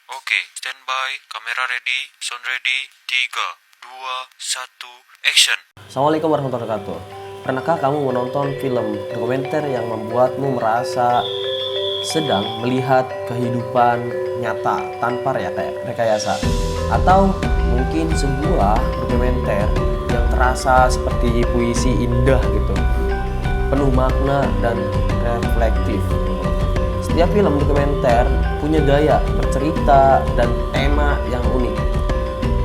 Oke, standby, kamera ready, sound ready, 3, 2, 1, action. Assalamualaikum warahmatullahi wabarakatuh. Pernahkah kamu menonton film dokumenter yang membuatmu merasa sedang melihat kehidupan nyata tanpa rekayasa? Atau mungkin sebuah dokumenter yang terasa seperti puisi indah gitu, penuh makna dan reflektif. Setiap film dokumenter punya gaya bercerita dan tema yang unik.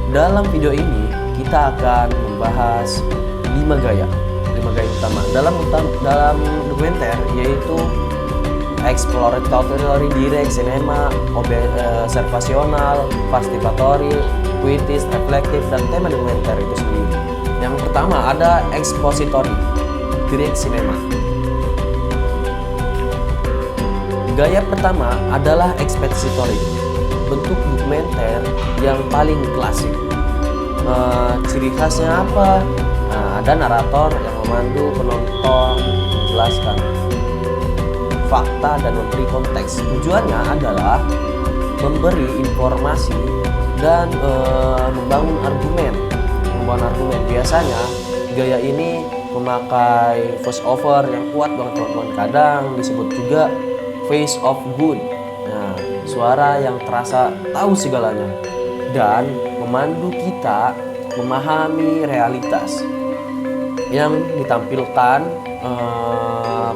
Dalam video ini kita akan membahas 5 gaya utama dalam dokumenter, yaitu exploratory, direct, cinema, observasional, participatory, puitis, reflektif, dan tema dokumenter itu sendiri. Yang pertama ada expository, direct cinema. Gaya pertama adalah expository, bentuk dokumenter yang paling klasik. Ciri khasnya apa? Ada narator yang memandu penonton menjelaskan fakta dan memberi konteks. Tujuannya adalah memberi informasi dan membangun argumen. Biasanya gaya ini memakai voice over yang kuat banget teman-teman. Kadang disebut juga face of good. Nah, suara yang terasa tahu segalanya dan memandu kita memahami realitas yang ditampilkan.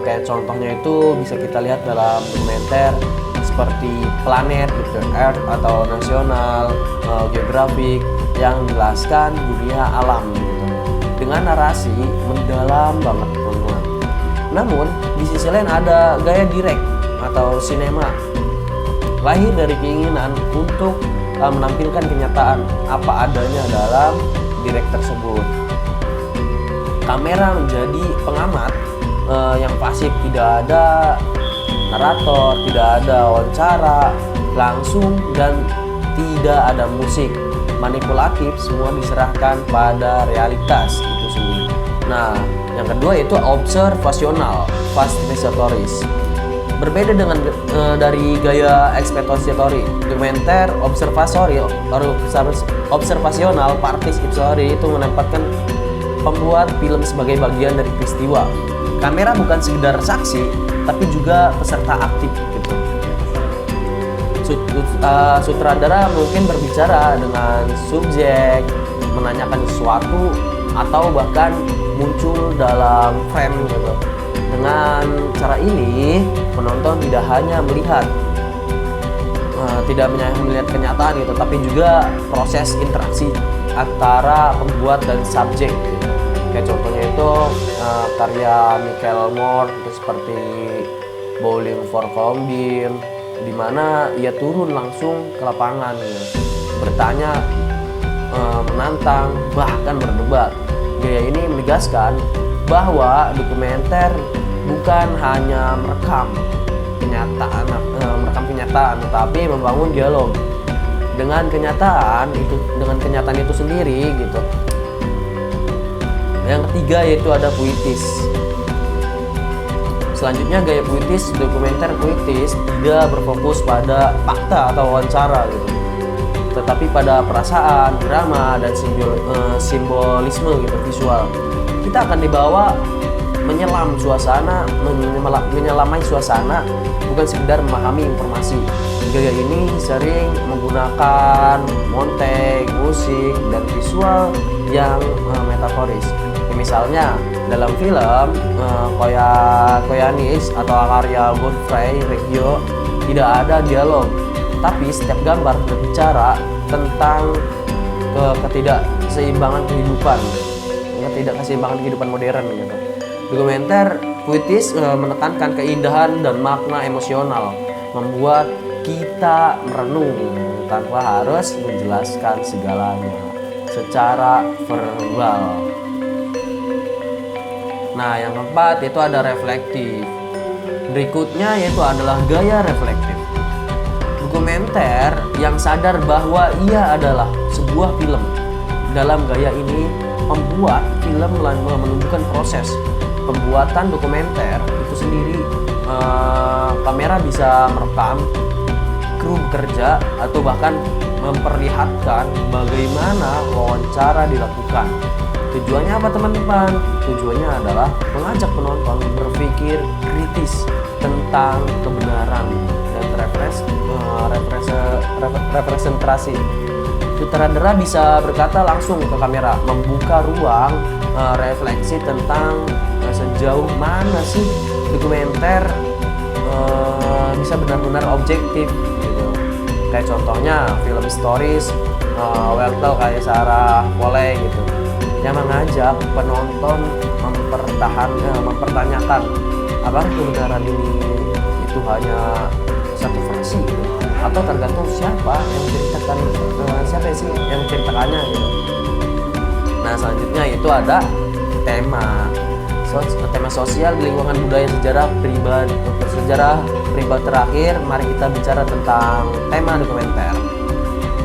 Kayak contohnya itu bisa kita lihat dalam dokumenter seperti Planet, gitu, Earth atau National Geographic yang menjelaskan dunia alam gitu, dengan narasi mendalam banget teman-teman. Namun di sisi lain ada gaya direct atau sinema, lahir dari keinginan untuk menampilkan kenyataan apa adanya dalam direct tersebut. Kamera menjadi pengamat yang pasif, tidak ada narator, tidak ada wawancara langsung, dan tidak ada musik manipulatif. Semua diserahkan pada realitas itu sendiri. Nah, yang kedua itu observasional, participatoris. Berbeda dengan dari gaya expository, dokumenter observasional participatory itu menempatkan pembuat film sebagai bagian dari peristiwa. Kamera bukan sekedar saksi, tapi juga peserta aktif gitu. Sutradara mungkin berbicara dengan subjek, menanyakan sesuatu, atau bahkan muncul dalam frame gitu. Dengan cara ini, penonton tidak hanya melihat kenyataan gitu, tapi juga proses interaksi antara pembuat dan subjek gitu. Kayak contohnya itu karya Michael Moore itu seperti Bowling for Columbine, di mana ia turun langsung ke lapangan gitu, bertanya, menantang, bahkan berdebat. Gaya ini menegaskan bahwa dokumenter bukan hanya merekam kenyataan, tetapi membangun dialog dengan kenyataan itu sendiri gitu. Yang ketiga yaitu ada puitis. Selanjutnya gaya puitis, dokumenter puitis tidak berfokus pada fakta atau wawancara gitu, tetapi pada perasaan, drama, dan simbolisme gitu, visual. Kita akan dibawa menyelamai suasana, bukan sekedar memahami informasi. Gaya ini sering menggunakan monteng, musik, dan visual yang metaforis. Misalnya dalam film Koyanis atau karya Godfrey Reggio tidak ada dialog, tapi setiap gambar berbicara tentang ketidakseimbangan kehidupan modern gitu. Dokumenter puitis menekankan keindahan dan makna emosional, membuat kita merenung tanpa harus menjelaskan segalanya secara verbal. Nah, yang keempat itu ada reflektif. Berikutnya yaitu adalah gaya reflektif. Dokumenter yang sadar bahwa ia adalah sebuah film. Dalam gaya ini, pembuat film menunjukkan proses pembuatan dokumenter itu sendiri. Kamera bisa merekam kru bekerja atau bahkan memperlihatkan bagaimana wawancara dilakukan. Tujuannya apa teman-teman? Tujuannya adalah mengajak penonton berpikir kritis tentang kebenaran dan representasi. Sutradara bisa berkata langsung ke kamera, membuka ruang refleksi tentang sejauh mana sih dokumenter bisa benar-benar objektif gitu. Kayak contohnya film Stories, Weltel kayak Sarah Polley gitu, yang mengajak penonton mempertanyakan apakah kebenaran ini itu hanya satu versi gitu, atau tergantung siapa yang menceritakan, siapa sih yang menceritakannya gitu. Nah selanjutnya itu ada tema sosial di lingkungan budaya sejarah pribadi. Terakhir, mari kita bicara tentang tema dokumenter.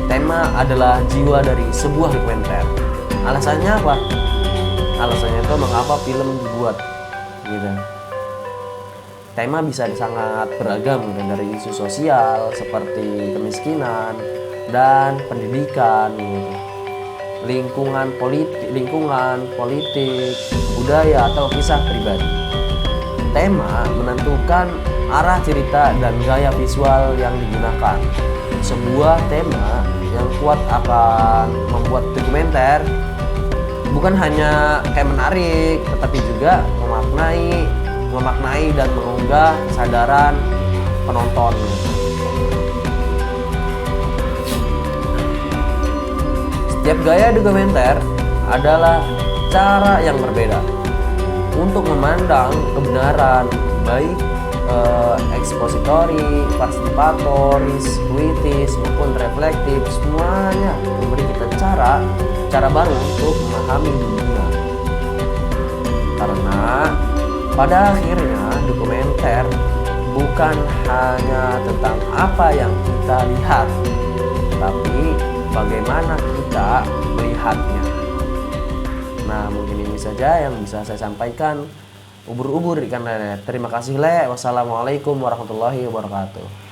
Tema adalah jiwa dari sebuah dokumenter. Alasannya apa? Alasannya itu mengapa film dibuat gitu. Tema bisa sangat beragam, dari isu sosial seperti kemiskinan dan pendidikan gitu. lingkungan politik, budaya atau kisah pribadi. Tema menentukan arah cerita dan gaya visual yang digunakan. Sebuah tema yang kuat akan membuat dokumenter bukan hanya kayak menarik, tetapi juga memaknai dan mengunggah kesadaran penonton. Setiap gaya dokumenter adalah cara yang berbeda untuk memandang kebenaran, baik ekspositori, partisipatoris, kritis maupun reflektif. Semuanya memberi kita cara baru untuk memahami dunia. Karena pada akhirnya dokumenter bukan hanya tentang apa yang kita lihat, tapi bagaimana kita melihatnya. Nah, mungkin ini saja yang bisa saya sampaikan. Ubur-ubur ikan lele. Terima kasih Le. Wassalamualaikum warahmatullahi wabarakatuh.